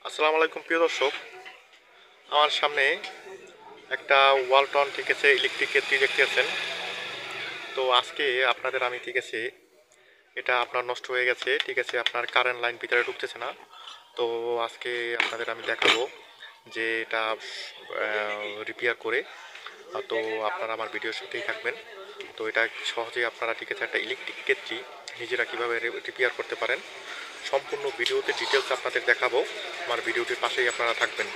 আসসালামু আলাইকুম প্রিয় দর্শক, আমার সামনে একটা ওয়ালটন ঠিক আছে ইলেকট্রিক কেটলি দেখতেছেন। তো আজকে আপনাদের আমি ঠিক আছে এটা আপনার নষ্ট হয়ে গেছে, ঠিক আছে, আপনার কারেন্ট লাইন ভিতরে ঢুকতেছে না। তো আজকে আপনাদের আমি দেখাবো যে এটা রিপেয়ার করে। তো আপনারা আমার ভিডিওর সাথেই থাকবেন। তো এটা সহজেই আপনারা ঠিক আছে একটা ইলেকট্রিক কেটলি নিজেরা কীভাবে রিপেয়ার করতে পারেন সম্পূর্ণ ভিডিওতে ডিটেলস আপনাদের দেখাবো। আমার ভিডিওটির পাশেই আপনারা থাকবেন।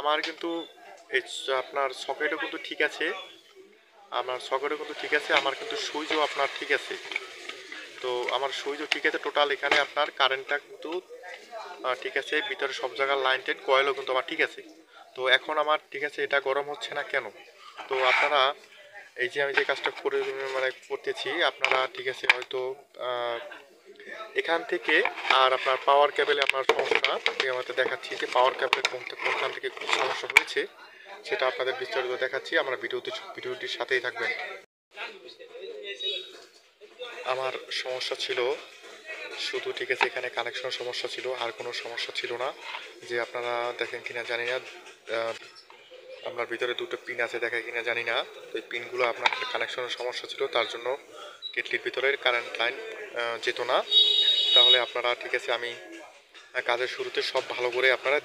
আমার কিন্তু এই আপনার সকেটও কিন্তু ঠিক আছে, আমার কিন্তু সুইচও আপনার ঠিক আছে। তো আমার সুইচও ঠিক আছে, টোটাল এখানে আপনার কারেন্টটা কিন্তু ঠিক আছে, ভিতরে সব জায়গার লাইন টেন কয়েলও কিন্তু আমার ঠিক আছে। তো এখন আমার ঠিক আছে এটা গরম হচ্ছে না কেন? তো আপনারা এই যে আমি যে কাজটা করে করতেছি, আপনারা ঠিক আছে হয়তো এখান থেকে আর আপনার পাওয়ার কেবেলে আপনার সমস্যা আমি আমাদের দেখাচ্ছি যে পাওয়ার কেবেলের কোনখান থেকে কি সমস্যা হয়েছে সেটা আপনাদের বিস্তারিত দেখাচ্ছি। আমরা ভিডিওটির সাথেই থাকবেন। আমার সমস্যা ছিল শুধু ঠিক আছে এখানে কানেকশন সমস্যা ছিল, আর কোনো সমস্যা ছিল না। যে আপনারা দেখেন কিনা জানি না, আপনার ভিতরে দুটো পিন আছে দেখে কিনা জানি না। তো এই পিনগুলো আপনার কানেকশনের সমস্যা ছিল, তার জন্য কেটলির ভিতরে কারেন্ট লাইন যেত না। তাহলে আপনারা ঠিক আছে আমি কাজের শুরুতে সব ভালো করে আপনারা